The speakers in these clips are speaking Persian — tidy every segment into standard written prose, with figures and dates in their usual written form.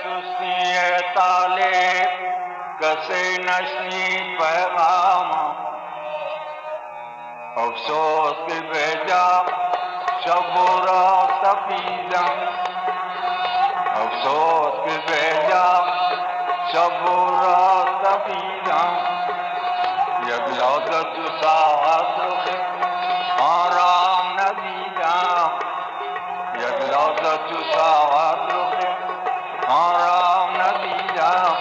सुस्ती ताले कसे नशनी पैगाम अफसोस के बेजा शबुरा सफीदम अफसोस के बेजा शबुरा सफीदम यगलादत साथ आराम नदीदम यगलादत साथ आराम नदीदम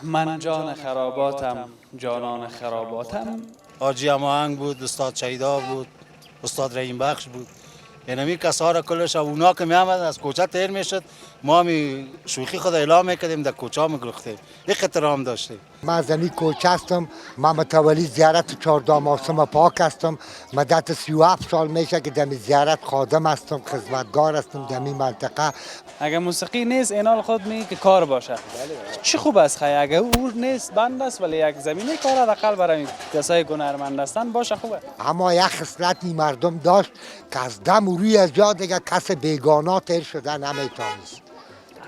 من جان خراباتم جانان خراباتم. حاجی هماهنگ بود، استاد شیدا بود، استاد رحیم بخش بود. یعنی کسا را کلش اونا که می آمد از کوچه تیر میشد ما می شوخی خود اعلام میکردیم در کوچه میگرفتیم. یک احترام داشتیم. من از این کوچه هستم. من متولی زیارت 14 ماسم پاک هستم. مدت 37 سال میشه که در زیارت خادم هستم، خدمتگار هستم در این منطقه. اگه موسیقی نیست اینال خود می که کار باشه. چی خوب است خیلی اگه او نیست بند است ولی یک زمینه کار حداقل برای کسای هنرمند هستن باشه خوبه. اما یک خصلتی مردم داشت که از دم روی از جا دیگه کس بیگانه تیر شدن نمیتونست.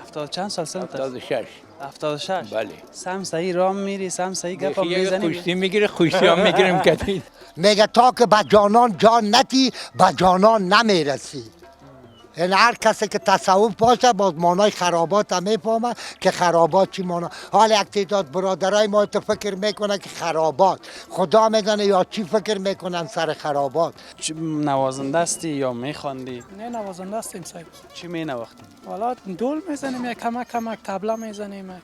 70 چند سال سنت؟ 76. 76. بله. سم صحیح رام میری، سم صحیح گپا میزنی. خوشتی میگیره، خوشتی هم میگیریم کدید. میگه تا که به جانان جان نتی به جانان نمیرسی. این هر کسی که تصوف باشه باز مانای خرابات هم میفهمه که خرابات چی مانا. حال یک تعداد برادرای ما تو فکر میکنه که خرابات خدا میدونه یا چی فکر میکنن سر خرابات. نوازنده هستی یا میخواندی؟ نه نوازنده هستیم صاحب. چی مینواختی؟ والا دول میزنیم یا کمک طبله میزنیم.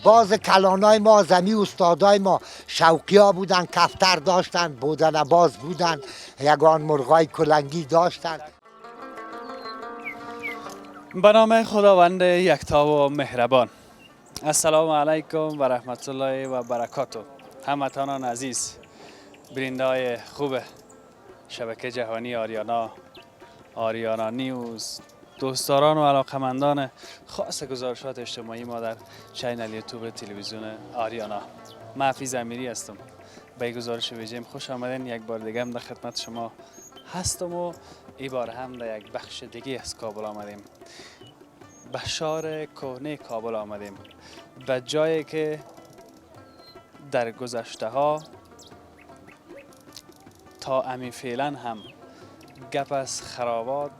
باز کلانای ما زمی استادای ما شوقیا بودن، کفتر داشتن، بودن باز بودن، یگان مرغای کلنگی داشتن. به نام خداوند یکتا و مهربان. السلام علیکم و رحمت الله و برکاته. هموطنان عزیز، بیننده های خوب شبکه جهانی آریانا نیوز، دوستداران و علاقمندان خاص گزارشات اجتماعی ما در چینل یوتیوب تلویزیون آریانا. من حفیظ امیری هستم. به گزارش ویژه‌ام خوش آمدین. یک بار دیگه هم در خدمت شما هستم و این بار هم در یک بخش دیگه از کابل آمدیم. به شهر کهنه کابل آمدیم، به جایی که در گذشته ها تا امی فعلا هم گپ از خرابات،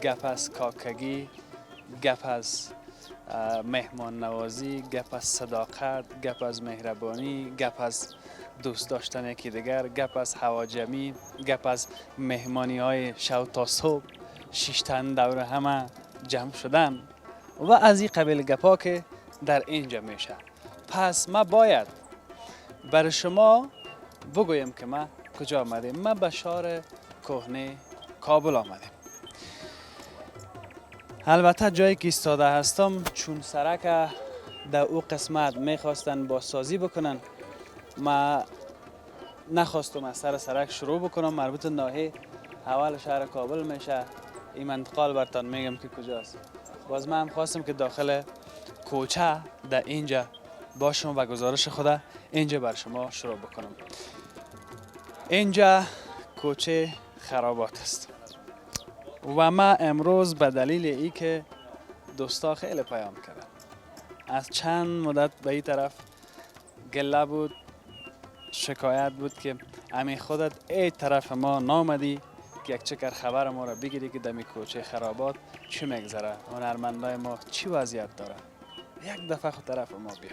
گپ از کاکگی، گپ از مهمان نوازی، گپ از صداقت، گپ از مهربانی، گپ از دوست داشتن یکی دیگر، گپ از هواجمی، گپ از مهمانی های شب تا صبح، 6 تن دور همه جمع شدن و از این قبیل گپا که در اینجا میشه. پس ما باید برای شما بگویم که ما کجا آمدیم. ما به شهر کهنه کابل آمدیم. البته جایی که ایستاده هستم چون سرک در او قسمت میخواستن بازسازی بکنن، ما نخواستم از سرک شروع بکنم. مربوط ناحیه اول شهر کابل میشه. این منطقه برتان میگم که کجاست. باز من هم خواستم که داخل کوچه در اینجا باشم و گزارش خود اینجا بر شما شروع بکنم. اینجا کوچه خرابات است و ما امروز به دلیل ای که دوستا خیلی پیام کردن از چند مدت به این طرف گله بود، شکایت بود که امی خودت ای طرف ما نامدی که یک چکر خبر ما را بگیری که دمی کوچه خرابات چی میگذره، هنرمندای ما چی وضعیت داره، یک دفعه خود طرف ما بیا.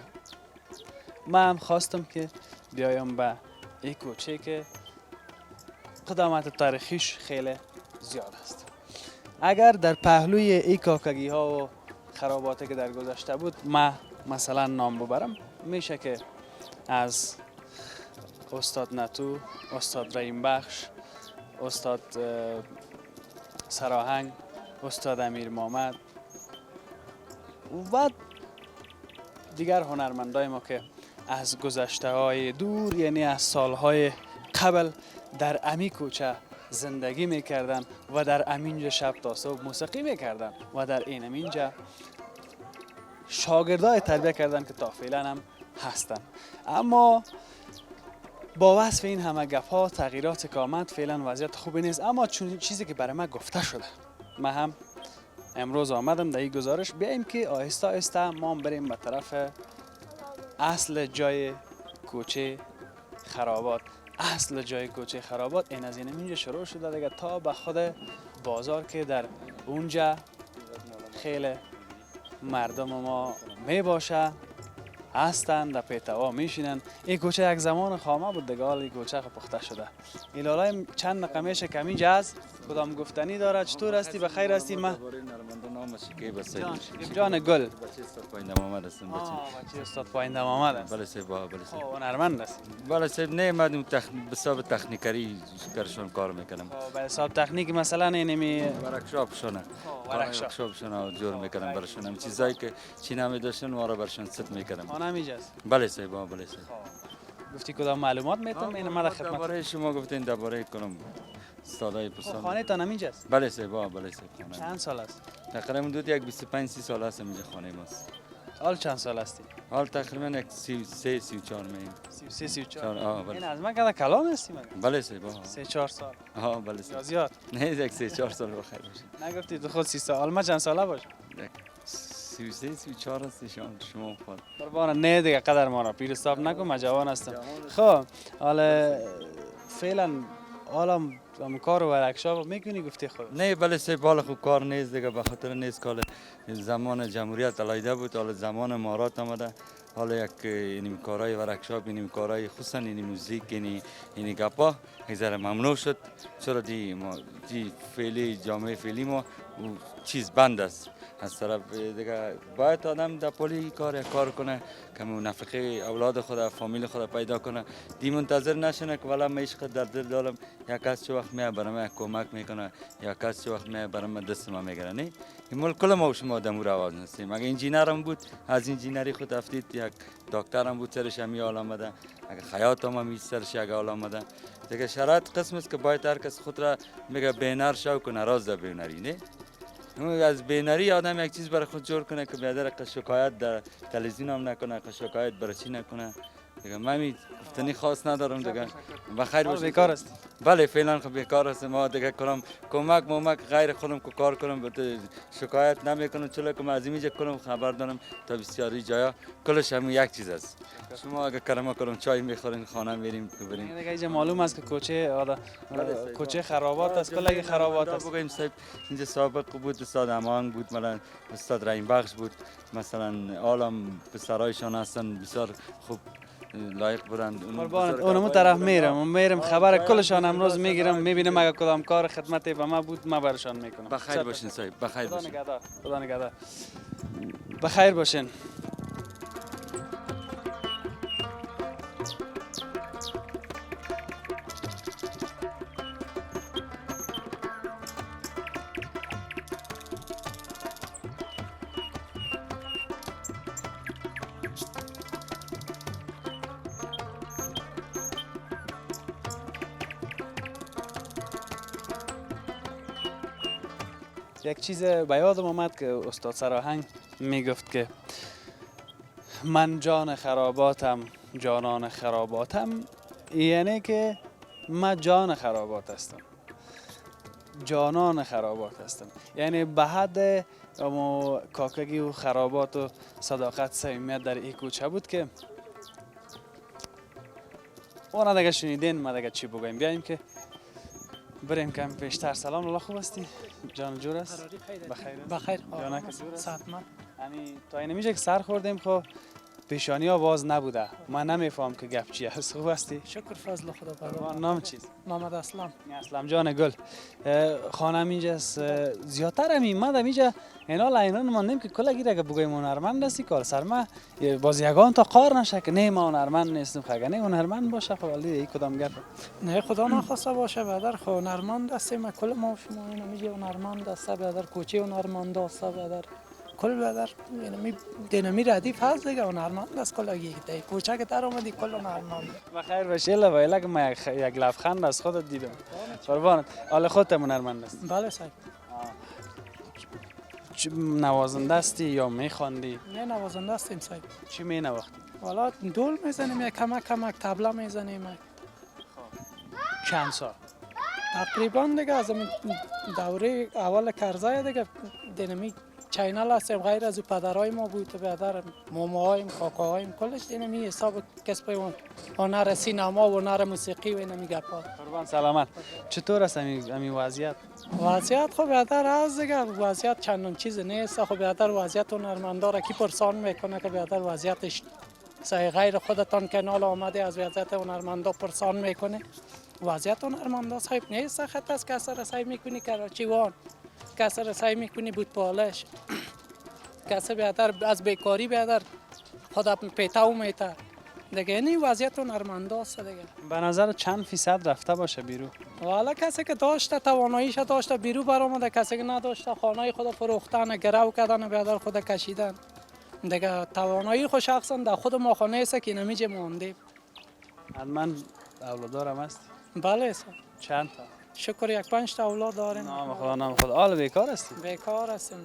من هم خواستم که بیایم به این کوچه که قدامت تاریخیش خیلی زیاد است. اگر در پهلوی این کاکگی ها و خراباتی که در گذشته بود ما مثلا نام ببرم، میشه که از استاد نتو، استاد رحیم بخش، استاد سراهنگ، استاد امیر محمد و دیگر هنرمندای ما که از گذشته های دور، یعنی از سالهای قبل در امی کوچه زندگی میکردن و در امینجا شب تا صبح موسیقی میکردن و در این امینجا شاگردای تربیه کردن که تا فعلا هم هستن. اما با وصف این همه گپ ها تغییرات که آمد فعلا وضعیت خوبی نیست، اما چون چیزی که برای من گفته شده من هم امروز آمدم در این گزارش بیاییم که آهسته آهسته ما بریم به طرف اصل جای کوچه خرابات. اصل جای کوچه خرابات این از این اینجا شروع شده دیگه تا به خود بازار که در اونجا خیلی مردم ما می باشه هستند، در پیتوا میشینن. این کوچه یک زمان خامه بود دیگه، حال این کوچه پخته شده. ایلالای چند نقمیشه که اینجا هست، کدام گفتنی داره؟ چطور هستی؟ بخیر هستی؟ ما جان گل بچه استاد پاینده محمد است. بله صاحب، بله صاحب. هنرمند است. بله صاحب، نه من به حساب تکنیکری کارشون کار میکنم. به حساب تکنیک مثلا اینمی ورکشاپشونه. ورکشاپشونه جور میکنم براشون. هم چیزایی که چی نمیداشتن ما را براشون ست میکنم. خانه میجاست. بله صاحب، بله صاحب. گفتی کدام معلومات میتونم این ما خدمت. درباره شما گفتین درباره کنم استادای پسند. خانه تا نمیجاست. بله صاحب، بله صاحب. چند سال است؟ تقریبا حدود یک 25 30 سال است اینجا خانه ماست. حال چند سال هستی؟ حال تقریبا یک 33 34 میم. 33 34. بله. این از من کدا کلام هستی مگه؟ بله صاحب. 3 4 سال. بله صاحب. زیاد. نه یک 3 4 سال بخیر باشید. نگفتی تو خود 30 سال، ما چند ساله باش؟ 33 34 است شما خود. قربان نه دیگه قدر ما را پیر حساب نکن، ما جوان هستم. خب حالا فعلا حالا هم کار و ورکشاپ میکنی گفتی خود؟ نه بله صاحب، حالا خوب کار نیست دیگه، به خاطر نیست که زمان جمهوریت علیحده بود، حالا زمان امارات آمده، حالا یک این کارهای ورکشاپ، این کارهای خصوصا این موزیک، این گپا یک ذره ممنوع شد. چرا دی فعلی جامعه فعلی ما چیز بند است از طرف دیگه. باید آدم در پولی کار کنه که نفقه اولاد خود فامیل خود پیدا کنه، دی منتظر نشنه که والا من عشق در دل دارم یک کس چه وقت میاد برام کمک میکنه یا کس چه وقت میاد برام دست ما میگیره. نه این ملک کل ما و شما دم رو آواز نستیم. اگه انجینرم بود از انجینری خود افتید، یک دکترم بود سرش همی حال آمده، اگه خیاطم هم سرش یک حال آمده دیگه. شرایط قسم است که باید هر کس خود را میگه بینر شو کنه راز در بینری. نه از بینری آدم یک چیز برای خود جور کنه که بیادر شکایت در تلویزیون هم نکنه، شکایت برای چی نکنه دیگه. من گفتنی خاص ندارم دیگه. بخیر باشید. بیکار است؟ بله فعلا خب بیکار است. ما دیگه کنم کمک غیر خودم کو کار کنم، شکایت نمیکنم. چون که از اینجا کنم خبر دارم تا بسیاری جایا کلش هم یک چیز است. شما اگه کرم چای میخورین خانه میریم بریم دیگه اینجا معلوم است که کوچه خرابات است، کلا خرابات است. بگیم صاحب اینجا سابق بود استاد امان بود، مثلا استاد رحیم بخش بود، مثلا عالم پسرایشان هستن بسیار خوب لایق بودند. اونمو طرف میرم خبر کلشان امروز میگیرم، میبینم اگه کدام کار خدمتی به ما بود ما برشان میکنم. بخیر باشین صاحب، بخیر باشین. خدا نگهدار. بخیر باشین. یک چیز به یادم آمد که استاد سراهنگ میگفت که من جان خراباتم جانان خراباتم، یعنی که من جان خرابات هستم، جانان خرابات هستم. یعنی به حد اما کاکگی و خرابات و صداقت صمیمیت در این کوچه بود که اونا دیگه شنیدین. ما دیگه چی بگویم، بیاییم که بریم کم پیشتر. سلام، الله خوب هستی؟ جان جور است؟ بخیر. بخیر. جانک جور است؟ سلامت. یعنی تا این میشه که سر خوردیم خب پیشانی ها باز نبوده. من نمیفهم که گپ چی است. خوب هستی؟ شکر فضل خدا برای نام چیست؟ محمد اسلام. اسلام جان گل. خانم اینجاست. زیادتر هم ایمد اینجا اینا لاینان ماندیم که کلا گیره که بگویم هنرمند هستی کار سر ما باز یگان تا قار نشه که نه ما هنرمند نیستیم. خگه نه هنرمند باشه خب ولی این کدام گپ نه خدا نخواسته باشه برادر. خب هنرمند هستیم کل ما شما اینا میگه هنرمند است برادر. کوچه هنرمند است برادر. کل برادر یعنی دینمی ردیف هست دیگه هنرمند است کلا گیته کوچه که در اومدی کل هنرمند. بخیر باشه لوایلا که ما یک لبخند از خودت دیدم. قربانت. حال خودت هنرمند است؟ بله صاحب. نوازنده هستی یا میخواندی؟ نه نوازنده هستیم صاحب. چی مینواختی؟ والا دول میزنیم یک کمک تبله میزنیم. چند سال؟ تقریبا دیگه از این دوره اول کرزای دیگه دینمی چینل هستیم. غیر از پدرای ما بود برادر ماماهایم کاکاهایم کلش دینمی حساب کسب هنر سینما و هنر موسیقی و اینمی گپا. قربان سلامت. چطور است همین وضعیت؟ وضعیت خب برادر از دیگه وضعیت چندان چیز نیست. خب برادر وضعیت هنرمندا را کی پرسان میکنه که برادر وضعیتش صحیح غیر خودتان کانال آمده از وضعیت هنرمندا پرسان میکنه. وضعیت هنرمندا صاحب نیست. خط است که سر سعی میکنی کراچیوان کسر سعی میکنی بود پالش کسر بیادر از بیکاری بیادر خدا پیتاو میته دیگه. این وضعیت هنرمندا است دیگه. به نظر چند فیصد رفته باشه بیرو؟ والا کسی که داشته تواناییش داشته بیرو برآمده، کسی که نداشته خانه خود فروختن گرو کردن بیادر خود کشیدن دیگه. توانایی خود شخصا در خود ما خانه است که نمیجه مونده. من اولادارم است؟ بله سر. چند تا؟ شکر یک 5 تا اولاد داریم. نام خدا. حال بیکار هستی؟ بیکار هستیم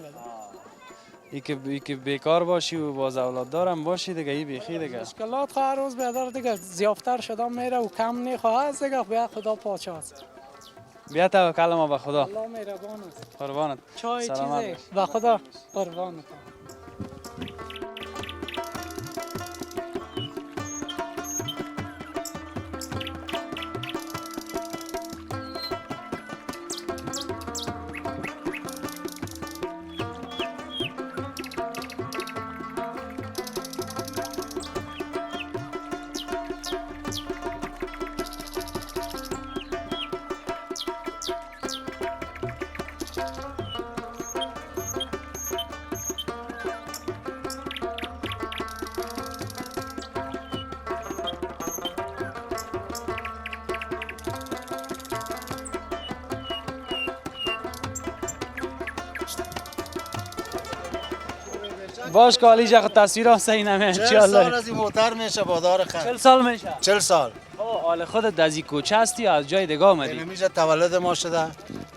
ای که بیکار باشی و باز اولاد دارم باشی دیگه ای بیخی دیگه. مشکلات هر روز بیادر دیگه زیافتر شده میره و کم نخواهد دیگه. بیا خدا پاچه است. بیا توکل ما به خدا. الله مهربان است. قربانت. چای سلامت چیزی به خدا قربانت. باش که حالی جا تصویر ها صحیح نمیه 40 سال از این موتر میشه بادار خند. 40 سال میشه؟ 40 سال. حال خودت از این کوچه هستی یا از جای دیگه آمدی؟ این میشه تولد ما شده.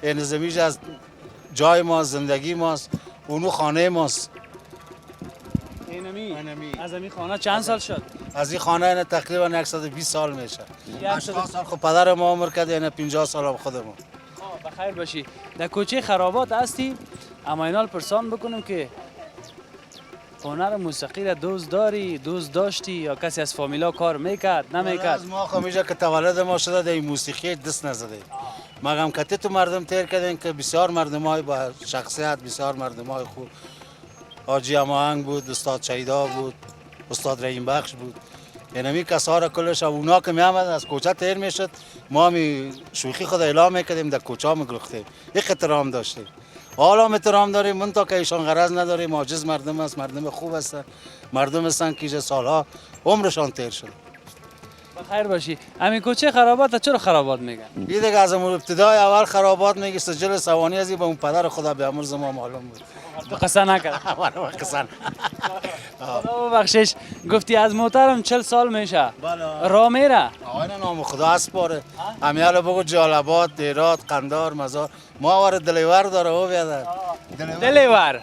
این زمینش از جای ما زندگی ماست. اونو خانه ماست. اینمی از این خانه چند سال شد؟ از این خانه این تقریبا 120 سال میشه. 80 سال خب پدر ما عمر کرده این 50 سال هم خودمون. بخیر باشی. در کوچه خرابات هستی اما اینال پرسان بکنم که هنر موسیقی را دوست داری، دوست داشتی یا کسی از فامیلا کار میکرد نمیکرد؟ از ما خمیجه که تولد ما شده در این موسیقی دست نزده. مگم کتی تو مردم تیر کردن که بسیار مردم های با شخصیت، بسیار مردم های خوب. حاجی اماهنگ بود، استاد شیدا بود، استاد رحیم بخش بود. اینمی کسا را کلش اونا که می آمد از کوچه تیر میشد ما می شوخی خود اعلام میکردیم در کوچه میگرفتیم. یک احترام داشتیم. حالا احترام داریم من تا که ایشان غرض نداریم. عاجز مردم است، مردم خوب هستن، مردم هستن که سالها عمرشان تیر شد. بخیر باشی. همین کوچه خرابات چرا خرابات میگن؟ این دیگه از ابتدای اول خرابات میگه سجل سوانی از این به اون پدر خدا بیامرز ما معلوم بود. تو قصه نکرد. قصه خدا ببخشش گفتی از موترم 40 سال میشه. بله. راه میره. آقای نام خدا اسپاره. همیاله بگو جالبات، دیرات، قندار، مزار. ما وارد دلیور داره او بیادر. دلیور.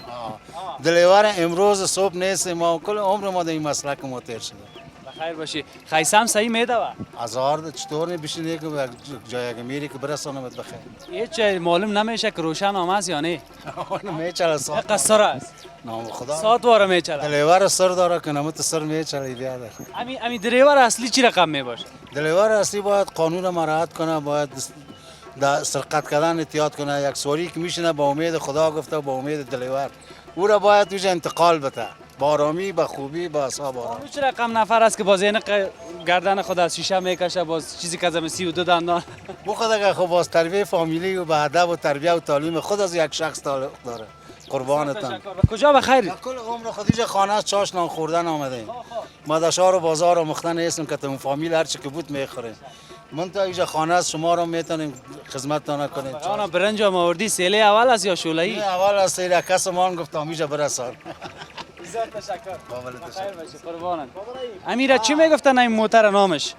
دلیور امروز صبح نیست، ما کل عمر ما در این مسلک ما تیر شده. بخیر باشی. خیسم صحیح میده و هزار چطور بشینی که به جای میری که برسانمت بخیر. هیچ معلوم نمیشه که روشن آمد است یا نه. میچله ساعت. چقدر سر است؟ نام خدا. ساعت واره میچله. دلیور سر داره که نمت سر میچله بیاد. امی دریور اصلی چی رقم میباشه؟ دلیور اصلی باید قانون مراعات کنه، باید در سرقت کردن احتیاط کنه. یک سواری که میشینه با امید خدا گفته با امید دلیور، او را باید توش انتقال بده با آرامی، با خوبی، با اصحاب آرام. چه رقم نفر است که باز این گردن خود از شیشه میکشه، باز چیزی که 32 دندان. بخدا که خب باز تربیه فامیلی و به ادب و تربیه و تعلیم خود از یک شخص تعلق داره. قربانتم. کجا بخیر؟ کل عمر خودیج خانه است، چاش نان خوردن آمده. ما در شهر و بازار و مختن هستیم که تم فامیل هر چی که بود میخوریم. من تا اینجا خانه است، شما رو میتونیم خدمتتان کنیم. آنا برنج ما آوردی سیله اول است یا شوله‌ای؟ اول از سیر کس مان گفتم اینجا برسان. بسیار تشکر. بخیر باشی قربانت. امیره چی میگفتن این موتر نامش؟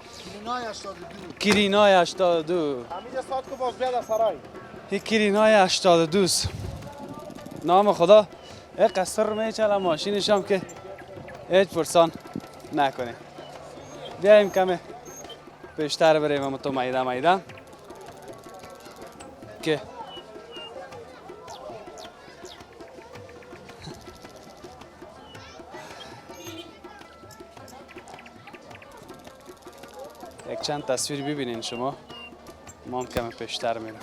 کیرینای 82. همینجا ساعت که باز بیاد از سرای. این کیرینای 82 است. نام خدا یک قصر میچله ماشینش هم که هیچ پرسان نکنه. بیایم کمی پیشتر بریم اما تو میدان که یک چند تصویر ببینین شما. ما هم کمی پیشتر میرم.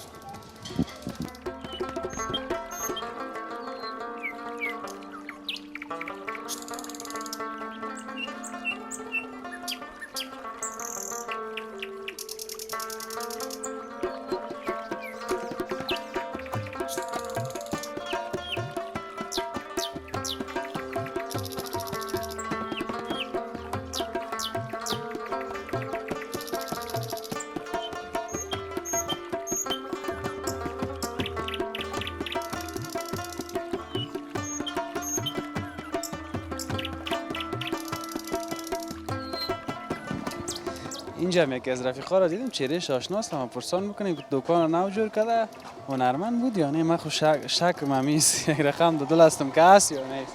اینجا هم یکی از رفیقا را دیدم چهرهش آشناست، اما پرسان میکنیم که دکان نو جور کرده هنرمند بود یا نه. من خود شک ممیز یک رقم دو هستم که هست یا نه.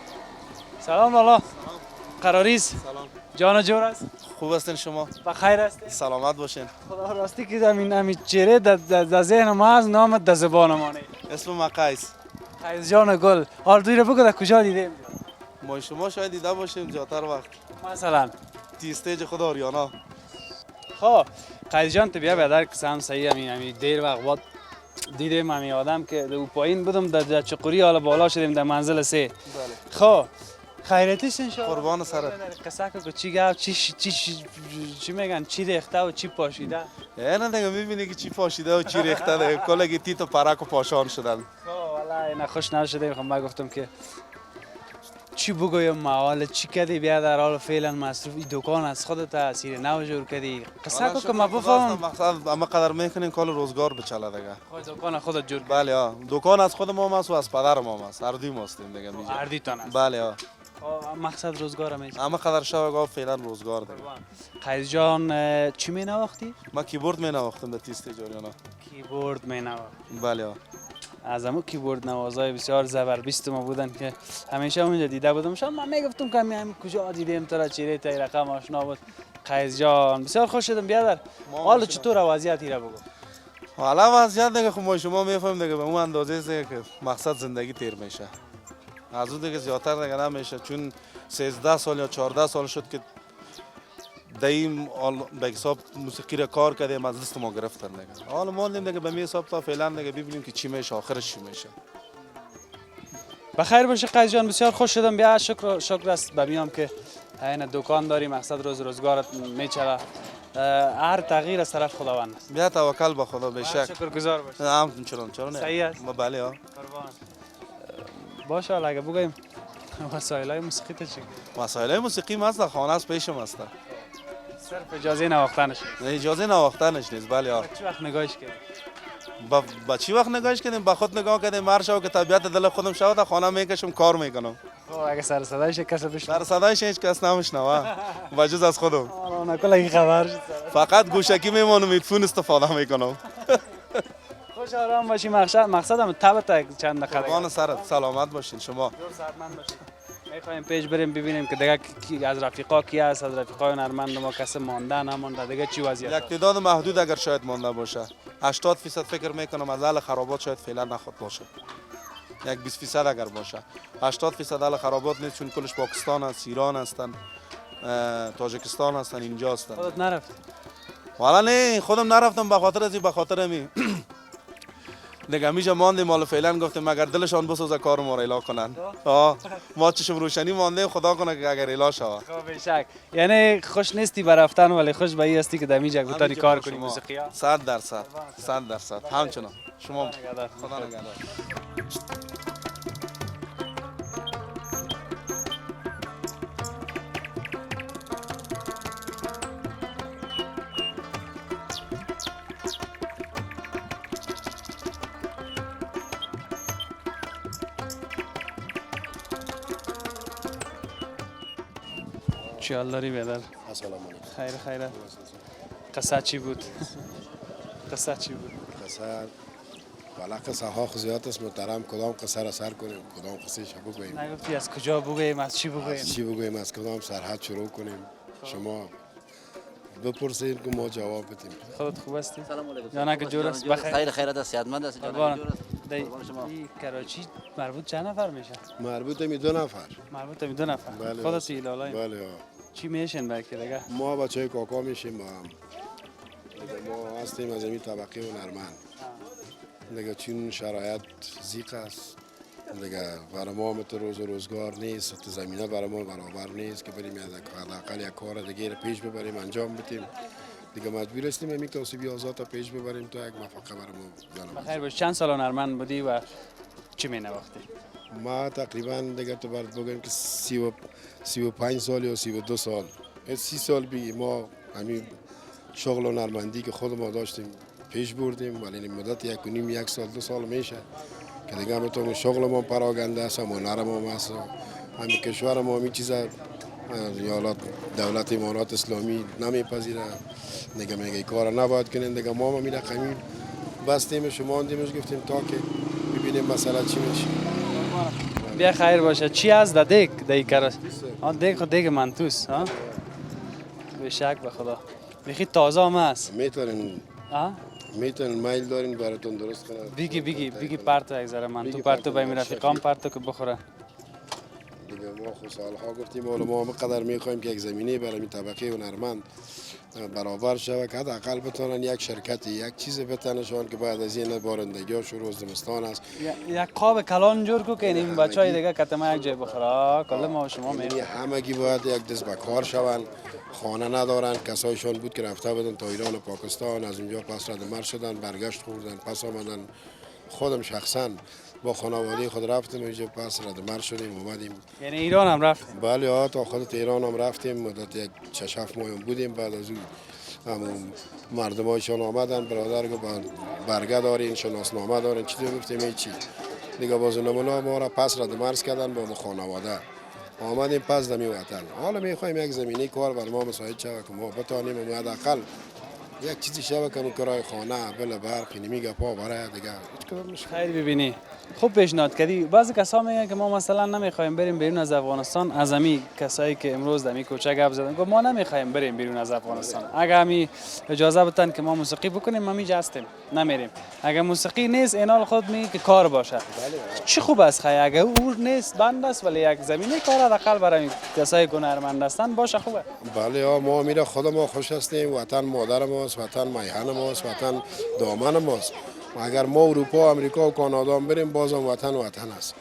سلام لالا. قراریز. سلام. جان جور است؟ خوب هستین شما؟ بخیر هستی؟ سلامت باشین. خدا راستی که همین چهره در ذهن ما از نام در زبان ما نه. اسم ما قیس. قیس جان گل. حال دوی رو بگو در کجا دیدیم؟ ما شما شاید دیده باشیم زیادتر وقت. مثلا تی استیج خود آریانا. خب قیس جان تو بیا بدر که هم صحیح همین دیر وقت بعد دیدیم همین آدم که او پایین بودم در چقوری حالا بالا شدیم در منزل 3. بله. خب خیرتیش انشاءالله. قربان سرت. قصه که چی گفت چی میگن چی ریخته و چی پاشیده. نه دیگه میبینی که چی پاشیده و چی ریخته دیگه کلگی تیت و پرک و پاشان شدن. خب والا اینا خوش نشده. میخوام من گفتم که چی بگویم موال چی کردی بیا در حال فعلا مصروف این دکان از خودت تاثیر نو جور کردی قصه که ما بفهمم. مقصد اما قدر میکنیم کال روزگار بچله دیگه. خود دکان خودت جور. بله ها دکان از خود ما است و از پدر ما است. هر دوی ما هستیم دیگه میگه. اردی تان است. بله ها. مقصد روزگار میشه. اما قدر شب گاو فعلا روزگار دیگه. قیس جان چی می نواختی؟ ما کیبورد می نواختم در تیست جاریانا. کیبورد می نواخت. بله ها. از همون کیبورد نوازای بسیار زبردست ما بودن که همیشه اونجا دیده بودم. شما من میگفتم که همین کجا دیدیم تو را چهره تا رقم آشنا بود. قیس جان بسیار خوش شدم بیادر. حالا چطور وضعیت را بگو؟ حالا وضعیت دیگه خب شما میفهمید دیگه به اون اندازه است که مقصد زندگی تیر میشه. از اون دیگه زیادتر دیگه نمیشه چون 13 سال یا 14 سال شد که دایم به حساب موسیقی را کار کردیم از دست ما گرفتن دیگه. حالا ماندیم دیگه به می حساب تا فعلا دیگه ببینیم که چی میشه آخرش چی میشه. بخیر باشه قیس جان بسیار خوش شدم. بیا شکر است ببینم که این دکان داری مقصد روزگارت میچله. هر تغییر از طرف خداوند است. بیا توکل به خدا به شک. شکرگزار باش. چرا نه؟ صحیح است. بله ها. باشه اگه بگیم وسایل موسیقی تو چی؟ وسایل موسیقی ما در خانه است پیشم است. صرف اجازه نواختنش. اجازه نواختنش نیست بله ها. چه وقت نگاهش کردی؟ با چی وقت نگاهش کردیم با خود نگاه کردیم مرشو که طبیعت دل خودم شود در خانه میکشم کار میکنم. اگه سر صدایش کس بشنوه. سر صدایش هیچ کس نمیشنوه بجز از خودم. نکنه این خبر شد. فقط گوشکی میمونم هدفون استفاده میکنم. خوش آرام باشی. مقصدم تبت چند دقیقه قربان سرت، سلامت باشین شما. سرمند باشی. میخوایم پیش بریم ببینیم که دیگه از رفیقا کی است، از رفیقای هنرمند ما کسی مانده نمانده، دیگه چی وضعیت یک تعداد محدود اگر شاید مانده باشه. 80% فکر میکنم از اهل خرابات شاید فعلا نخواد باشه. یک 20% اگر باشه. 80% اهل خرابات نیست چون کلش پاکستان است، ایران هستن، تاجیکستان هستن، اینجا هستن. خودت نرفتی؟ والا نه خودم نرفتم به خاطر ازی، به خاطر می دیگه میشه ماندیم. حالا فعلا گفتیم اگر دلشان بسوزه کار ما را اعلان کنن. ما چشم روشنی ماندیم، خدا کنه که اگر اعلان شود. خب بیشک. یعنی خوش نیستی به رفتن ولی خوش به این هستی که دمیجا بتانی کار کنی موسیقی ها. 100% همچنان شما. خدا نگهدار. چی حال داری بیادر؟ خیر. قصه چی بود؟ قصه چی بود؟ قصه والا قصه ها زیاد است محترم. کدام قصه را سر کنیم، کدام قصه شو بگوییم؟ نگفتی از کجا بگوییم، از چی بگوییم؟ از چی بگوییم، از کدام سرحد شروع کنیم؟ شما بپرسید که ما جواب بدیم. خودت خوب هستی؟ سلام علیکم. یا نه که جور است؟ بخیر. خیر است، صحتمند است. قربان شما. کراچی مربوط چند نفر میشه؟ مربوط می 2 نفر. مربوط می 2 نفر. بله خودت ایلالا. بله. چی میشین باکی دیگه؟ ما بچهای کاکا میشیم با هم. ما هستیم از این طبقه هنرمند. دیگه چون شرایط زیق است دیگه برای ما مثل روز و روزگار نیست، زمینه برای ما برابر نیست که بریم حداقل یک کار دیگه رو پیش ببریم انجام بدیم. دیگه مجبور هستیم همین کاسبی آزاد تا پیش ببریم تا یک موفقه برای ما. بخیر باش. چند سال هنرمند بودی و چی مینواختی؟ ما تقریبا دیگه تو باید بگم که 35 سال یا 32 سال 30 سال بی ما همین شغل هنرمندی که خود ما داشتیم پیش بردیم، ولی این مدت 1 سال 2 سال میشه که دیگه همتون شغل ما پراگنده است، هنر ما هست. همین کشور ما همین چیزا دولت امارات اسلامی نمیپذیره، دیگه میگه کار نباید کنین. دیگه ما همین رقمی بستیم شما اندیمش گفتیم تا که ببینیم مسئله چی میشه. بیا خیر باشه. چی از دیگ کراس؟ دیگ خود دیگ منتوس ها؟ به شک به خدا. بخی تازه هم هست. میتونین میل دارین براتون درست کنم. بگی پرتو یک ذره منتو پرتو به این رفیقام پرتو که بخوره. دیگه ما خود سالها گفتیم حالا ما قدر میخوایم که یک زمینه برای این طبقه هنرمند برابر شود که حداقل بتونن یک شرکتی یک چیز بتنشان که بعد از این بارندگی ها شروع از زمستان است یک قاب کلان جور کو که این بچهای دیگه کتما یک جای بخوره. کلا ما و شما همگی باید یک دست به کار شوند. خانه ندارن، کسایشان بود که رفته بودن تا ایران و پاکستان، از اونجا پس رد مرد شدن، برگشت خوردن، پس آمدن. خودم شخصا با خانواده خود رفتیم اینجا، پس رد مرد شدیم اومدیم. یعنی ایران هم رفتیم؟ بله تا خودت ایران هم رفتیم، مدت 6-7 ماه بودیم. بعد از اون مردمایشان آمدن، برادر که برگه دارین، شناسنامه دارین، چی گفتیم هیچی دیگه. باز نمونه ما را پس رد مرز کردن با خانواده، آمدیم پس دمی وطن. حالا میخوایم یک زمینی کار بر ما مساعد شود که ما بتانیم حداقل یک چیزی شود که کرای خانه بل برق نمیگه پا برای دیگه خیر ببینی. خوب پیشنهاد کردی. بعضی کسا میگن که ما مثلا نمیخوایم بریم بیرون از افغانستان. از امی کسایی که امروز دمی کوچه گپ زدن گفت ما نمیخوایم بریم بیرون از افغانستان. اگه امی اجازه بدن که ما موسیقی بکنیم ما میجا هستیم، نمیریم. اگه موسیقی نیست اینال خود میگه که کار باشه. چی خوب است خیر اگه او نیست بند است ولی یک زمینه کار حداقل برای کسایی که هنرمند هستن باشه خوبه. بله ما میره خود ما خوش هستیم. وطن مادر ماست، وطن میهن ماست، وطن دامن ماست. اگر ما اروپا، امریکا و کانادا بریم بازم وطن است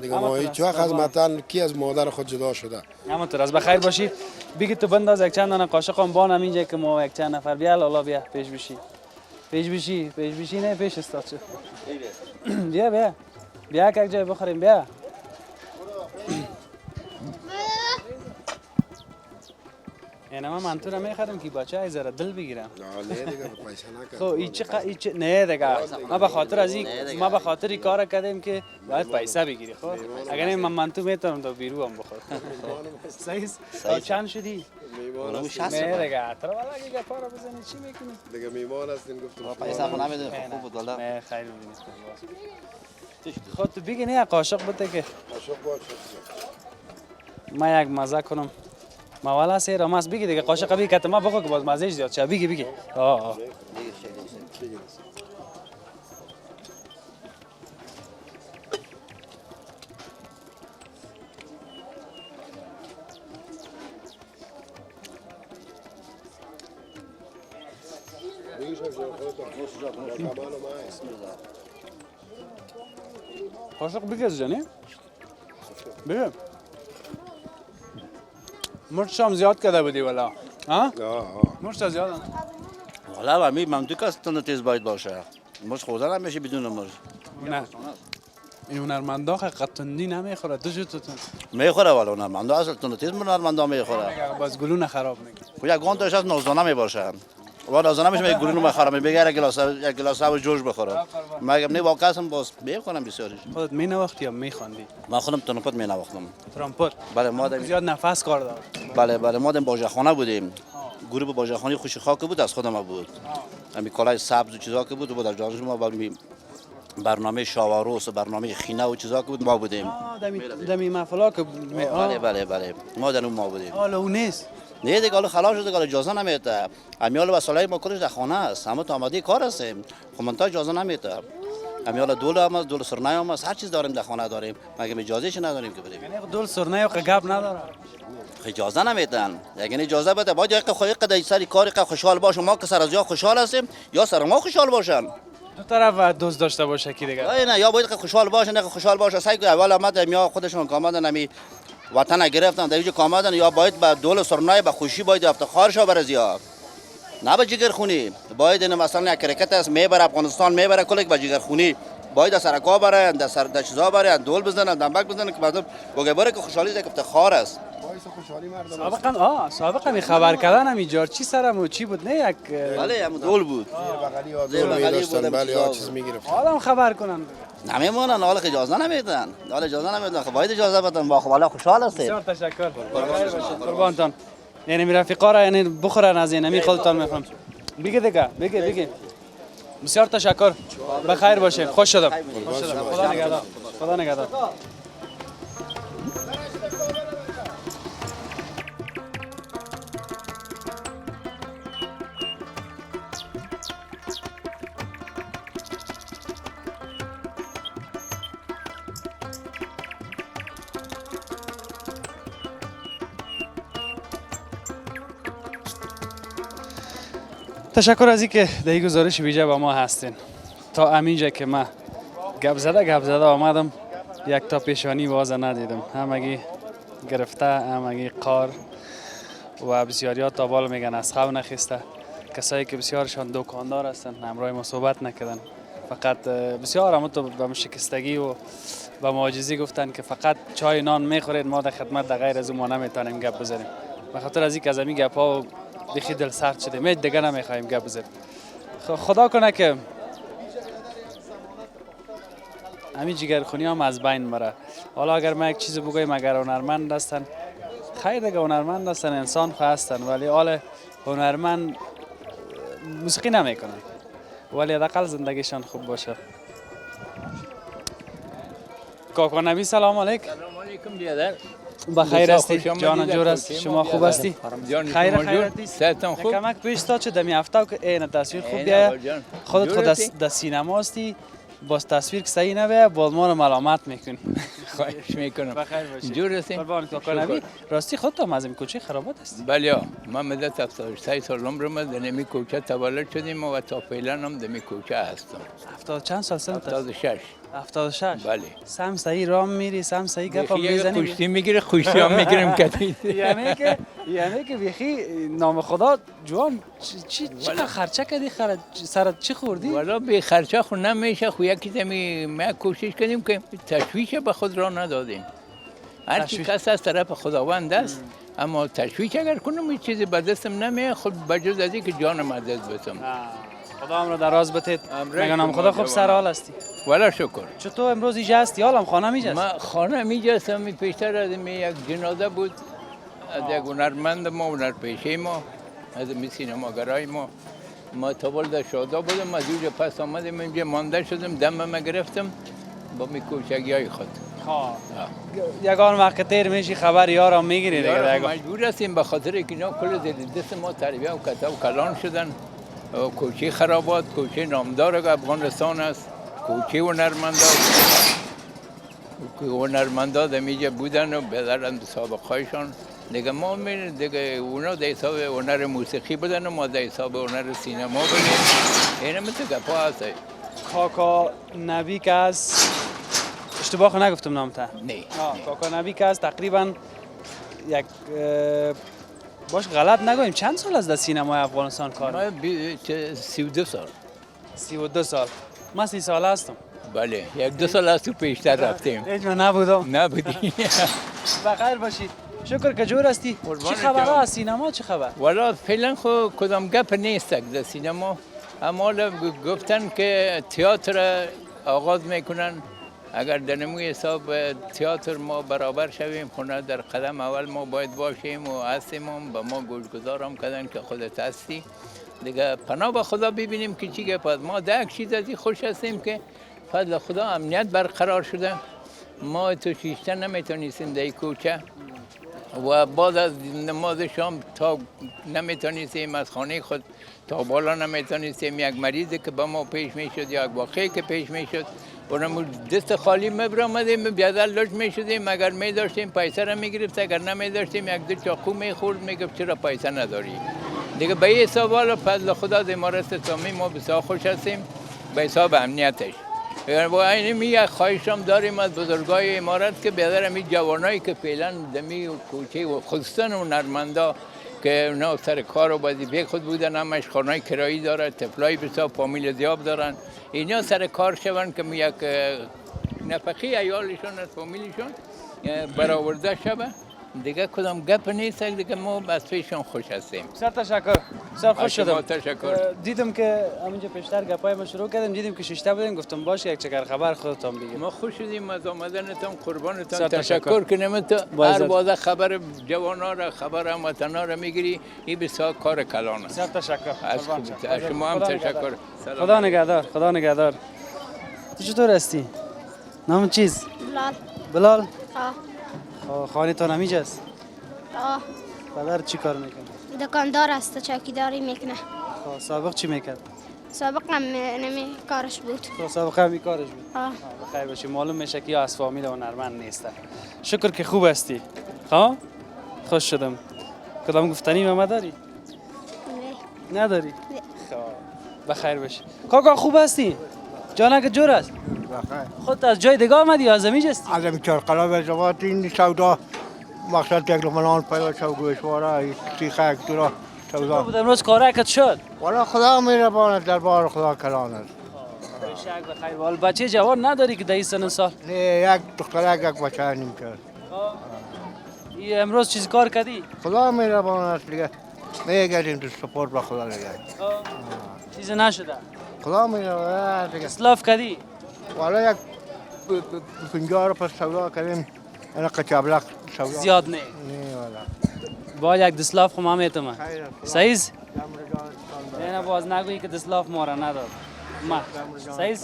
دیگه. ما هیچ وقت از وطن کی از مادر خود جدا شده. همونطور از بخیر باشی. بگی تو بنداز یک چند دانه قاشقم بان همینجا که ما یک چند نفر بیا لالا بیا پیش بشی نه پیش استاد شو. بیا یک جای بخوریم بیا. یعنی من تو نمیخرم که بچه ای ذره دل بگیرم. نه دیگه پیسه نکرد. خب این چه نه دیگه ما به خاطر از این ما به خاطر این کار کردیم که باید پیسه بگیری. خب اگر نه من تو میتونم تا بیرو هم بخورم. صحیح است. چند شدی؟ میمان است. نه دیگه ترا والا اگه گپا را بزنی چی میکنی؟ دیگه میمان هستین گفتم. پیسه خو نمیده خوب بود والا. نه خیر نیست. خود تو بگی نه قاشق بده که قاشق باشه. ما یک مزه کنم. ما والا سیر ماست بگی دیگه قاشق بگی که ما بخور که باز مزهش زیاد شه. بگی آه قاشق بگی از جانی بگی مرچ هم زیاد کرده بودی والا ها؟ مرچ زیاد والا امی ممدو که تند تیز باید باشه. مرچ خوردن نمیشه بدون مرچ. نه این هنرمندا قطندی نمیخوره دو جوتتون میخوره والا هنرمندا اصلا تند تیز هنرمندا میخوره. باز گلو خراب میکنه. یک گانتش از نازدانه میباشه. و نازدانه میشه میگه گلو میخوره میگه یک گلاس آب جوش بخوره. میگم نه واقعا هم باز میخورم بسیارش. خودت مینوختی یا میخواندی؟ من خودم تنپت مینواختم. ترامپت. بله ما زیاد نفس کار داد. بله ما دم باجخانه بودیم. گروه باجخانه خوشی خاک بود از خودم بود. همین کالای سبز و چیزا که بود در جانش ما برنامه شاواروس و برنامه خینه و چیزا که بود ما بودیم. دمی محفلا که بله ما در اون ما بودیم. حالا اون نیست. نه دیگه حالا خلاص شده دیگه اجازه نمیده. امیال وسایل ما کلش در خانه است. همه تو آماده کار هستیم. خب من تا اجازه نمیده. امیال دول سرنای هم است. هر چیز داریم در خانه داریم. مگه اجازهش نداریم که بریم. یعنی دول سرنای و گپ نداره. اجازه نمیدن. یعنی اجازه بده باید یک خواهی قد سری کاری که خوشحال باشه ما که سر از یا خوشحال هستیم یا سر ما خوشحال باشن. دو طرف دوست داشته باشه کی دیگه. نه یا باید که خوشحال باشه نه خوشحال باشه. سعی کنه اول آمد یا خودشون کامدن نمی وطن گرفتن در اینجا کامدن یا باید به دول سرنای به خوشی باید افتخار شو برزیا. نه به جگر خونی باید این مثلا یک کرکت است میبره افغانستان میبره کلک به جگر خونی باید سرکا بره در چیزا بره دول بزنن دنبک بزنن که مردم بگه بره که خوشحالی یک افتخار است. سابقا می خبر کردن هم ایجار چی سرم و چی بود نه یک بله هم دول بود. بغلی داشتن بله ها چیز میگرفت. حالا خبر کنن. نمیمونن حالا اجازه نمیدن. حالا اجازه نمیدن. باید اجازه بدن با خب خوشحال هستید. بسیار تشکر. قربانتان. یعنی می رفیقا را یعنی بخورن از این می خودتان میخوام. بگی دیگه بگی. بسیار تشکر. بخیر باشین. خوش شدم. خدا نگهدار. تشکر از اینکه در این گزارش ویژه با ما هستین. تا همینجا که ما گپ زده آمدم یک تا پیشانی واز ندیدم. همگی گرفته همگی قار و بسیاری ها تا بال میگن از خو نخسته. کسایی که بسیارشان دکاندار هستن همراه ما صحبت نکردن. فقط بسیار هم تو به شکستگی و به معجزی گفتن که فقط چای نان میخورید ما در خدمت در غیر از اون ما نمیتونیم گپ بزنیم. به خاطر از اینکه از همین گپ ها دیگه دل سرد شده می دیگه نمیخوایم گپ بزنیم. خدا کنه که همین جگرخونی هم از بین بره. حالا اگر ما یک چیز بگویم اگر هنرمند هستن خیر دیگه هنرمند هستن انسان خو هستن ولی حال هنرمند موسیقی نمیکنن ولی حداقل زندگیشان خوب باشه. کاکا نبی سلام علیک. سلام علیکم بیادر. بخیر هستی؟ جان جور است؟ شما خوب هستی؟ خیر صحتتان خوب؟ کمک پیش تا چه دمی هفته که این تصویر خوب بیایه خودت خود در سینما هستی باز تصویر که صحیح نبیه باز ما رو ملامت میکنی. خواهش میکنم. بخیر باشی. جور هستی؟ قربان کاکا نبی. راستی خودت هم از این کوچه خرابات هستی؟ بله من مدت 73 سال عمرم است در این کوچه تولد شدیم و تا فعلا هم در این کوچه هستم. 70 چند سال سنت؟ 76. 76. بله. سم صحیح رام میری سم صحیح گپا میزنی. خوشی میگیره خوشی هم میگیرم کدی. یعنی که بیخی نام خدا جوان چقدر خرچه کردی سرت چی خوردی؟ والا به خرچه خود نمیشه خو یکی زمی ما کوشش کردیم که تشویش به خود را ندادیم. هر چی کس از طرف خداوند است، اما تشویش اگر کنم این چیزی به دستم نمیه، خود بجز از این که جانم از دست بدم. خدا هم رو دراز بتید. امرای میگم شما خدا خوب جوانان. سر حال هستی. والا شکر. چطور امروز اینجا هستی؟ حالم خانه میجاست. ما خانه میجستم، می پیشتر از این یک جنازه بود از یک هنرمند ما، هنرپیشه ما، از این سینماگرای ما تا در شادا بودم، از اونجا پس آمدم اینجا مانده شدم، دمم گرفتم با می کوچگی های خود. یگان وقت تیر میشی خبر یارم میگیری دیگه. مجبور هستیم به خاطر که اینا کل دست ما تربیه و کتاب کلان شدن. کوچه خرابات، کوچه نامدار افغانستان است، کوچه هنرمندا دمیجا بودن و بدرن سابقهایشان. دیگه ما دیگه اونا در حساب هنر موسیقی بودن و ما در حساب هنر سینما بودیم. اینه مثل گپا هست. کاکا نبی که از اشتباه نگفتم نام تا؟ نه. کاکا نبی که از تقریبا یک باش غلط نگویم چند سال از در سینمای افغانستان کار؟ ما 32 سال. 32 سال. من 30 سال هستم. بله، یک دو سال از تو پیشتر رفتیم. هیچ من نبودم. نبودی. بخیر باشید. شکر که جور هستی. چی خبر از سینما چه خبر؟ والا فعلا خود کدام گپ نیست در سینما. اما حالا گفتن که تئاتر آغاز میکنن. اگر در نموی حساب تئاتر ما برابر شویم، خونه در قدم اول ما باید باشیم و هستیم، به ما گوشگذار هم کردن که خودت هستی. دیگه پناه به خدا ببینیم که چی گپ است. ما در یک چیز از این خوش هستیم که فضل خدا امنیت برقرار شده. ما تو شیشته نمیتونستیم در کوچه و بعد از نماز شام تا نمیتونستیم از خانه خود تا بالا نمیتونستیم. یک مریضی که به ما پیش میشد یا یک واقعی که پیش میشد اونم دست خالی میبرامدیم، بیادر لش میشدیم. اگر میداشتیم پیسه را میگرفت، اگر نمیداشتیم یک دو چاقو میخورد، میگفت چرا پیسه نداری. دیگه به این حساب حالا فضل خدا در امارت اسلامی ما بسیار خوش هستیم به حساب امنیتش. و اینمی یک خواهشم داریم از بزرگای امارت که بیادر همی جوانایی که فعلا دمی کوچه و خصوصا هنرمندا که اونا سر کار و وظیفه خود بودن، همش خانه‌های کرایی داره، طفلای بسیار فامیل زیاد دارن، اینا سر کار شون که یک نفقه ایالشون از فامیلشون برآورده شوه. دیگه کدام گپ نیست، دیگه ما از پیشون خوش هستیم. بسیار تشکر. بسیار خوش شدم. تشکر. دیدم که همینجا پیشتر گپای ما شروع کردیم، دیدیم که شیشته بودیم، گفتم باشه یک چکر خبر خودتان بگیم. ما خوش شدیم از آمدنتان، قربانتان. بسیار تشکر که نمیت هر بازه خبر جوانا را، خبر هموطنا را میگیری، این بسیار کار کلان است. بسیار تشکر. از شما هم تشکر. خدا نگهدار. خدا نگهدار. تو چطور هستی؟ نام چیز؟ بلال. بلال؟ آه. خانه تو نمیجاست؟ آه. پدر چی کار میکنه؟ دکاندار است، چاکیداری میکنه. سابق چی میکرد؟ سابق هم نمی کارش بود. سابق هم کارش بود. آه. بخیر باشی. معلوم میشه که از فامیل هنرمند نیست. شکر که خوب هستی. ها؟ خوش شدم. کدام گفتنی به ما داری؟ نه. نداری؟ بخیر باشی. کاکا خوب هستی؟ جانک جور است؟ بخیر. خودت از جای دیگه آمدی یا از زمین جستی؟ از این چرقلا به زبات این سودا مقصد یک لمنان پیدا شو گوشواره سیخه یک دورا سودا بود امروز کارکت شد؟ والا خدا مهربان است، دربار خدا کلان است. شک بخیر. ولی بچه جوان نداری که در این سن و سال؟ نه، یک دخترک یک بچه نیم کرد. امروز چیز کار کردی؟ خدا مهربان است دیگه. میگردیم تو سپورت به خدا دیگه. چیز نشده؟ خدا مهربان است دیگه. اسلاف کردی؟ والا یک 50 روپیه سودا کردیم. اینا قچابلق سودا. زیاد نه. نه والا. با یک دسلاف خو میتم. صحیح؟ امر جان نه باز نگویی که دسلاف ما را نداد. ما صحیح؟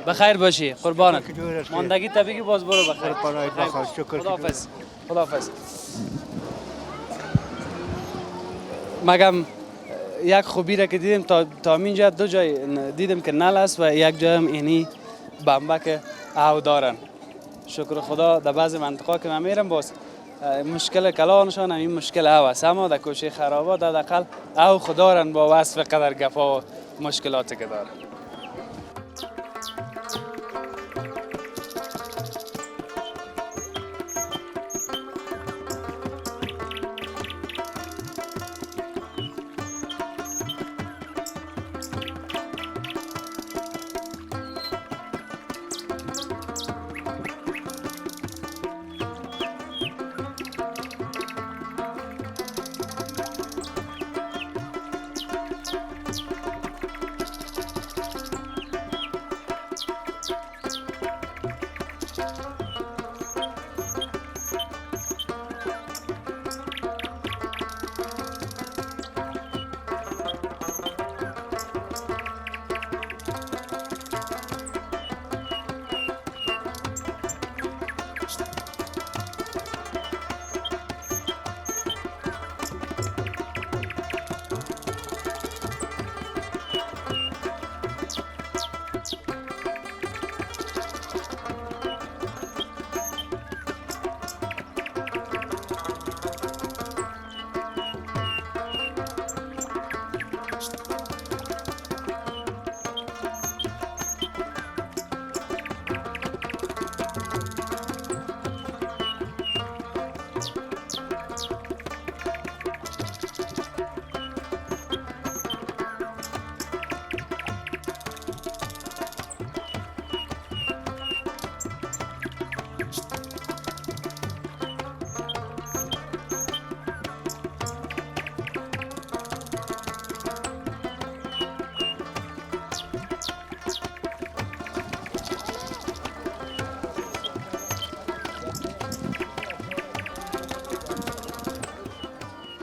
بخیر باشی قربانت. ماندگی طبیعی باز برو بخیر. خداحافظ. خداحافظ. مگم یک خوبی را که دیدیم تا اینجا دو جای دیدم که نل است و یک جای هم اینی بمبک او دارن. شکر خدا در بعض منطقه که من میرم باز مشکل کلانشان این مشکل او است، اما در کوچه خرابات حداقل او خدارن با وصف قدر گفا و مشکلاتی که دارن.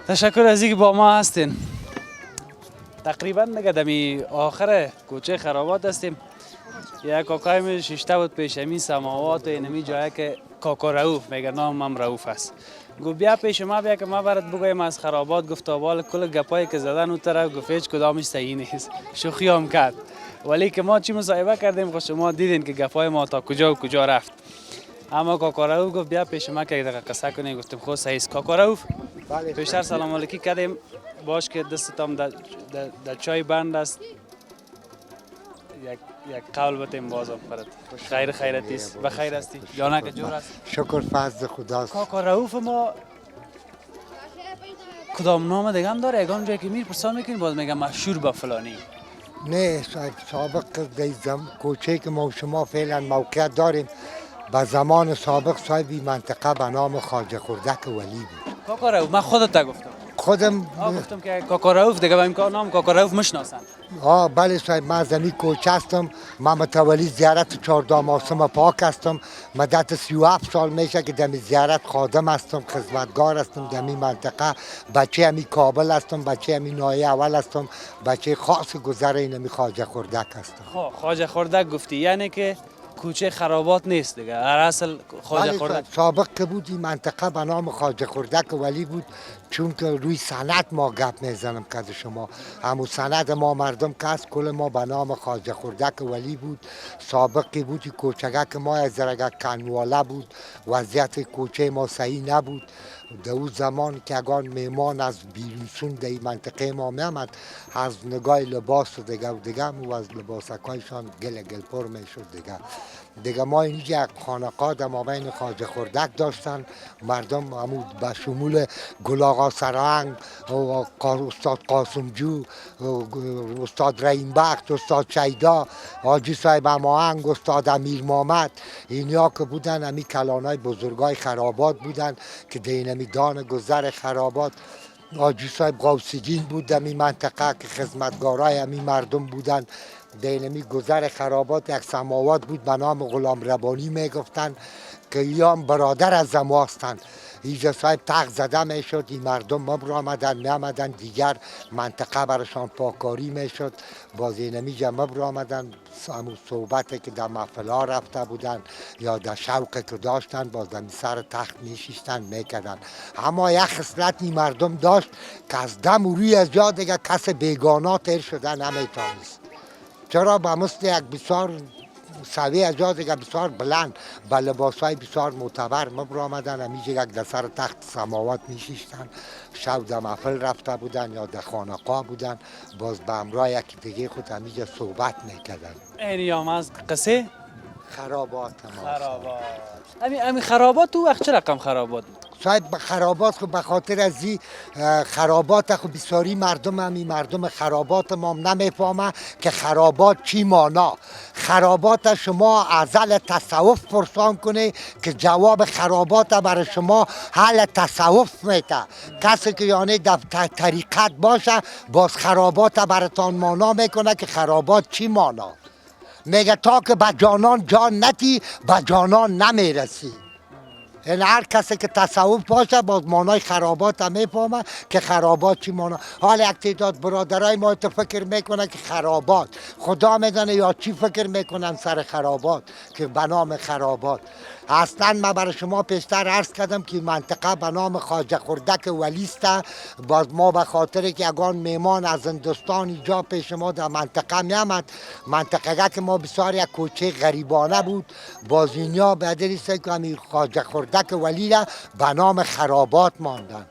تشکر از اینکه با ما هستین. تقریبا دیگه دمی آخر کوچه خرابات هستیم. یک کاکای می ششته بود پیش همین سماوات و اینمی جایی که کاکا رؤوف میگه، نامم رؤوف است. گو بیا پیش ما بیا که ما برات بگویم از خرابات. گفت اول کل گپایی که زدن اون طرف گفت هیچ کدامش صحیح نیست. شوخی هم کرد. ولی که ما چی مصاحبه کردیم خود شما دیدین که گپای ما تا کجا و کجا رفت. اما کاکا رؤوف گفت بیا پیش ما که دقیقه قصه کنی. گفتم خود صحیح است. کاکا رؤوف پیشتر سلام علیکی کردیم. باش که دستتام در چای بند است. یک قول بتیم بازم فرد. خیرتی است. بخیر هستی؟ جانک جور است؟ شکر فضل خداست. کاکا رؤوف ما کدام نام دیگه هم داره؟ یگان جایی که میر پرسان میکنی باز میگم مشهور به فلانی. نه صاحب سابق دیزم کوچه که ما شما فعلا موقعیت داریم به زمان سابق صاحب این منطقه به نام خواجه خردک ولی بود. کاکا رؤوف من خودت گفتم. خودم گفتم که کاکا رؤوف دیگه به امکان نام کاکا رؤوف میشناسن. بله صاحب من از این کوچه هستم. من متولی زیارت 14 ماسم پاک هستم. مدت 37 سال میشه که دمی زیارت خادم هستم، خدمتگار هستم دمی منطقه. بچه همی کابل هستم، بچه همی نایه اول هستم، بچه خاص گذر اینمی خواجه خردک هستم. خواجه خردک گفتی یعنی که کوچه خرابات نیست دیگه، هر اصل خواجه خردک. سابق که بود این منطقه به نام خواجه خردک ولی بود، چون که روی سند ما گپ میزنم که شما همون سند ما مردم که از کل ما به نام خواجه خردک ولی بود. سابقی بود کوچه که ما از درگه کنواله بود، وضعیت کوچه ما صحیح نبود. در اون زمان که اگان میمان از بیرونسون در این منطقه ما میامد از نگاه لباس و دیگه و از لباسکایشان گل پر میشد دیگه ما اینجا خانقاه در مابین خواجه خردک داشتن. مردم همون به شمول گل آقا سرهنگ و استاد قاسمجو، استاد رحیم بخت، استاد شیدا، حاجی صاحب هماهنگ، استاد امیر محمد، اینیا که بودن همی کلانای بزرگای خرابات بودن که دینمی دان گذر خرابات. حاجی صاحب غوث‌الدین بود در این منطقه که خدمتگارای همین مردم بودن. دینمی گذر خرابات یک سماوات بود به نام غلام ربانی میگفتن که ایام برادر از ما هستند. اینجا صاحب تق زده میشد، این مردم مبر آمدن میامدن دیگر منطقه برشان پاکاری میشد. باز اینمی جا مبر آمدن همون صحبت که در محفل ها رفته بودن یا در شوق که داشتن باز در سر تخت میشیشتن میکردن. اما یک خصلت این مردم داشت که از دم و روی از جا دیگه کس بیگانا تیر شدن نمیتونست. چرا با مثل یک بسیار سوی از جا دیگه بسیار بلند با لباسای بسیار معتبر مبر آمدن همیشه یک در سر تخت سماوات میشیشتن. شب در محفل رفته بودن یا در خانقاه بودن باز به همراه یکی دیگه خود همیشه صحبت میکردن. این هم از قصه خرابات همین خرابات تو وقت چه رقم خرابات بود؟ صاحب خرابات خو به خاطر از این خرابات خو بسیاری مردم همی مردم خرابات ما نمیفهمه که خرابات چی مانا. خرابات شما ازل تصوف پرسان کنه که جواب خرابات برای شما حل تصوف میده. کسی که یعنی در طریقت باشه باز خرابات براتان مانا میکنه که خرابات چی مانا. میگه تا که به جانان جان نتی به جانان نمیرسی. این هر کسی که تصوف باشه باز مانای خرابات هم میفهمه که خرابات چی مانا. حالا یک تعداد برادرای ما تو فکر میکنه که خرابات خدا میدونه یا چی فکر میکنن سر خرابات که به نام خرابات. اصلا من برای شما پیشتر عرض کردم که منطقه به نام خواجه خردک ولی است. باز ما به خاطر که اگان میمان از هندوستان اینجا پیش ما در منطقه میامد، منطقه که ما بسیار یک کوچه غریبانه بود، باز اینیا به دلیل که همین خواجه خردک ولی را به نام خرابات ماندن.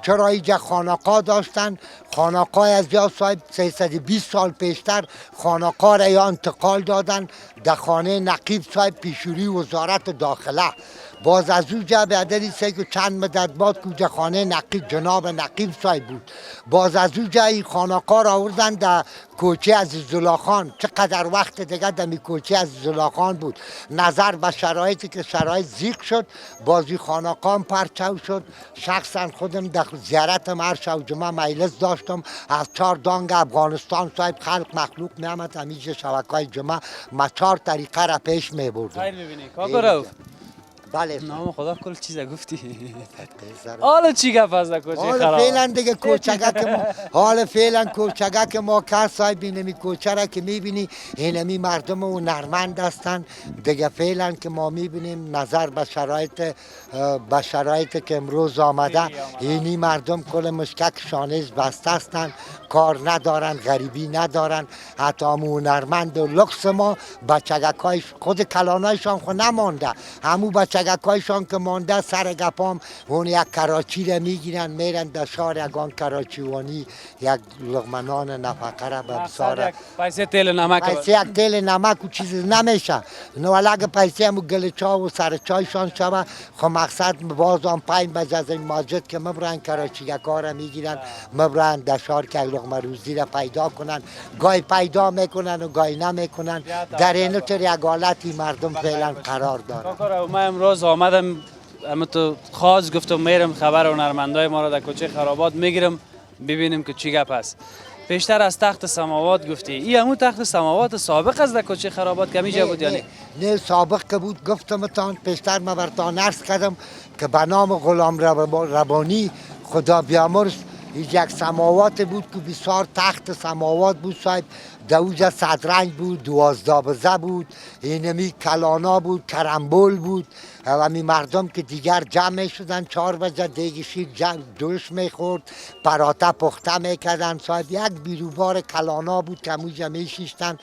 چرا اینجا خانقاه داشتن؟ خانقاه از جا صاحب 320 سال پیشتر خانقاه را یا انتقال دادن در خانه نقیب صاحب پیشوری وزارت داخله. باز از اونجا به دلیل که چند مدت بعد کجا خانه نقیب جناب نقیب صاحب بود، باز از اونجا این خانقاه را آوردن در کوچه عزیزالله خان. چقدر وقت دیگه در کوچه عزیزالله خان بود. نظر به شرایطی که شرایط زیق شد باز این خانقاه پرچاو شد. شخصا خودم در زیارت هر شب جمعه مجلس داشتم از 4 دانگ افغانستان صاحب خلق مخلوق میامد همیشه شبکه‌های جمعه ما 4 طریقه را پیش میبردم. خیر ببینی کاکا رؤوف بله نام خدا کل چیز گفتی. صاحب. حالا چی گپ است در کوچه حالا خراب؟ فعلا دیگه کوچگک ما حالا فعلا کوچگک ما که صاحب اینمی کوچه را که میبینی اینمی مردم و نرمند هستن دیگه فعلا که ما میبینیم نظر به شرایط که امروز آمده اینی مردم کل مشکک شانش بسته هستن، کار ندارن، غریبی ندارن، حتی همون نرمند و لکس ما بچگکای خود کلانایشان خود نمانده، همون بچگکایشان که مانده سر گپام اون یک کراچی را میگیرن میرن در شهر یگان کراچیوانی یک لغمنان نفقه را به بساره پیسه تیل نمک. پیسه یک تیل نمک و چیز نمیشه. نو اگه پیسه همو گلچا و سرچایشان شوه خب مقصد باز هم پایین بجه از این ماجد که مبرن کراچی یک را میگیرن مبرن در شهر که لغمه روزی را پیدا کنن، گای پیدا میکنن و گای نمیکنن. در این طور یک حالتی مردم فعلا قرار دارن. من امروز آمدم اما تو خواست گفتم میرم خبر هنرمندای ما را در کوچه خرابات میگیرم ببینیم که چی گپ است. پیشتر از تخت سماوات گفتی، این همون تخت سماوات سابق از در کوچه خرابات که همیشه بود یعنی؟ نه سابق که بود گفتمتان پیشتر من برتان عرض کردم که به نام غلام ربانی خدا بیامرز یک سماوات بود که بسیار تخت سماوات بود صاحب. دوجه صدرنگ بود، 12 بزه بود، اینمی کلانا بود، کرمبول بود و همی مردم که دیگر جمع شدن 4 بجه دیگه شیر دوش میخورد، پراته پخته میکردن صاحب. یک بیروبار کلانا بود که همونجا میشیشتن.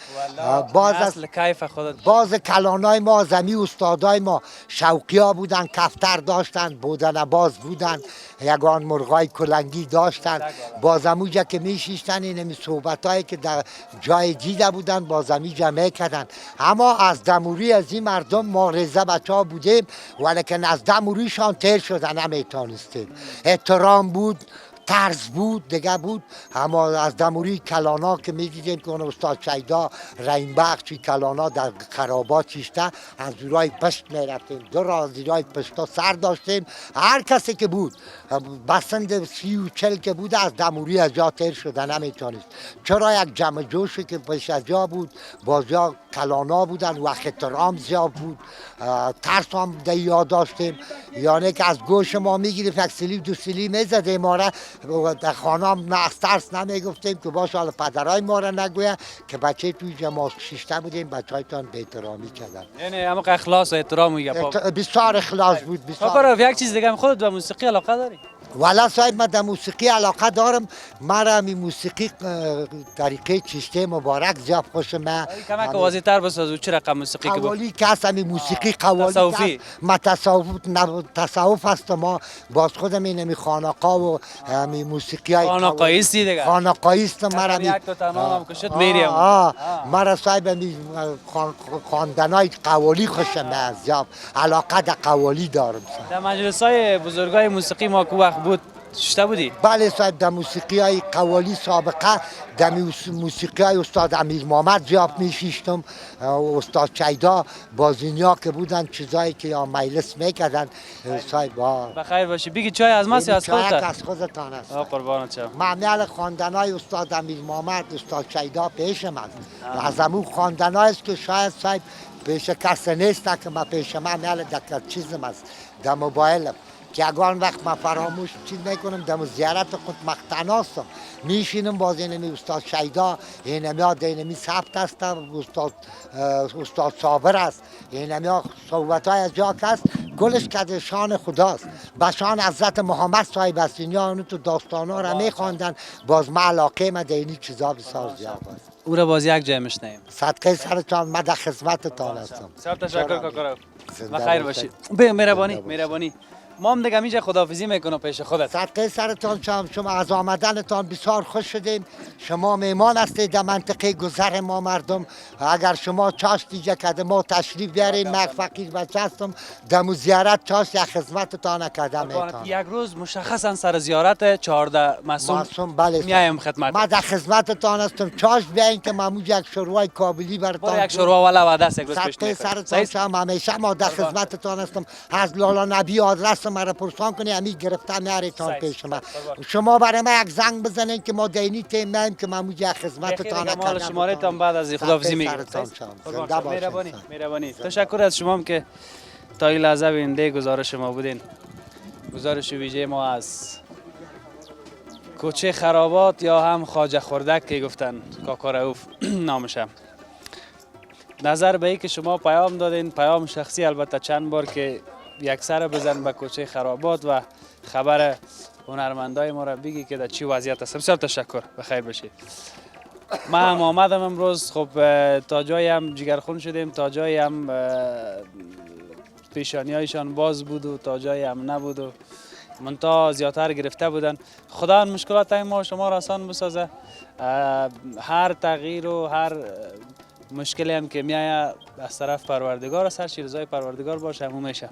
باز کلانای ما زمی استادای ما شوقیا بودن، کفتر داشتن، بودن باز بودن، یگان مرغای کلنگی داشتن. باز همونجا که میشیشتن اینمی صحبتایی که در جای دیده بودن باز همینجا میکردن. اما از دموری از این مردم ما رزه بچه ها بودیم ولیکن از دموریشان تیر شدن نمیتونستیم. احترام بود، طرز بود دیگه بود. اما از دموری کلانا که میدیدیم که اون استاد شیدا رحیم بخشی کلانا در خرابات شیشته از زورای پشت میرفتیم، دو رازیرای پشتا سر داشتیم. هر کسی که بود بسند 30 و 40 که بود از دموری از جا تیر شده نمیتونست. چرا یک جمع جوشی که پشت از جا بود باز جا کلانا بودن و احترام زیاد بود، ترس هم در یاد داشتیم. یعنی که از گوش ما میگیریم یک سلی 2 سلی میزده ما را در خانه هم نه از ترس نمیگفتیم که باشه حالا پدرای ما را نگویه که بچه توی جماعت شیشته بودیم بچه هایتان به احترامی کردن. یعنی همه اخلاص و احترام میگه بسیار اخلاص بود. بسیار. یک چیز دیگه خودت به موسیقی علاقه داری؟ والا صاحب من در موسیقی علاقه دارم. من را می موسیقی طریقه چشته مبارک زیاد خوشم. کمک واضح تر بساز چه رقم موسیقی که قوالی که هست همی موسیقی قوالی تصوفی. ما تصوف هست ما باز خودم اینمی خانقا و همی موسیقی های خانقایستی دیگه خانقایست مرا یک تا تنها هم کشت میریم. مرا صاحب همی خواندنای قوالی خوشم زیاد علاقه در قوالی دارم. در مجلس های بزرگای موسیقی ما که وقت بود ششته بودی؟ بله صاحب در موسیقی های قوالی سابقه در موسیقی های استاد امیر محمد زیاد میشیشتم، استاد شیدا بازینیا که بودن چیزایی که یا مجلس میکردن صاحب. بخیر باشی. بگی چای از ماست یا از خودت؟ چای از خودتان است. قربانت شم. معمول خواندنای استاد امیر محمد استاد شیدا پیشم است. از همون خواندنای است که شاید صاحب پیش کسی نیست که من پیش من معمول در چیزم است در موبایلم که اگان وقت من فراموش چیز میکنم در زیارت خود مقتناستم میشینم باز اینمی استاد شیدا اینمی ها اینمی ثبت است، استاد صابر است، اینمی ها صحبت های از جا است گلش که شان خداست به شان حضرت محمد صاحب است. اینیا اونو تو داستان ها را میخواندن باز من علاقه من در اینی چیزا بسیار زیاد است. او را باز یک جای مشنیم. صدقه سرتان من در خدمتتان هستم. بسیار تشکر کاکا. بخیر باشید. مهربانی. ما هم دیگه اینجا خداحافظی میکنم پیش خودت. صدقه سرتان شما از آمدنتان بسیار خوش شدیم. شما میمان هستید در منطقه گذر ما مردم. اگر شما چاش دیجه کده ما تشریف بیارین من فقیر بچه هستم در زیارت چاش یا خدمتتان کده میتونم. یک روز مشخصا سر زیارت 14 معصوم میایم خدمت. من در خدمتتان هستم چاش بیاین که من یک شروع کابلی براتون یک شروع والا وعده است یک روز پیش صدقه سرتان شما همیشه ما در خدمتتان هستم. از لالا نبی آدرس مرا پرسان کنی همی گرفته میاریتان پیش ما. شما برای ما یک زنگ بزنین که ما دینی تیم نیم که ما موجه خدمتتان کردم. مال شماره تان بعد از خداحافظی میگیرم. مهربانی. تشکر از شما که تا این لحظه بیننده گزارش ما بودین. گزارش ویژه ما از کوچه خرابات یا هم خواجه خردک که گفتن کاکا رؤوف نامشم. نظر به ای که شما پیام دادین، پیام شخصی البته چند بار که یک سر بزن به کوچه خرابات و خبر هنرمندای ما را بگی که در چی وضعیت است. بسیار تشکر، بخیر باشید. من هم آمدم امروز، خب تا جایی هم جگرخون شدیم، تا جایی هم پیشانی هایشان باز بود و تا جایی هم نبود و منتها زیادتر گرفته بودن. خدا مشکلات ما شما را آسان بسازه. هر تغییر و هر مشکلی هم که میایه از طرف پروردگار است، هر چیز رضای پروردگار باشه همون میشه.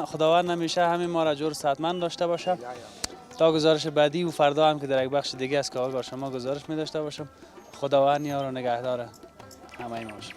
خداوند نمیشه همین ما را جور صحتمند داشته باشه. تا گزارش بعدی و فردا هم که در یک بخش دیگه از کابل با شما گزارش می داشته باشم. خداوند یار و نگهدار همه ما باشه.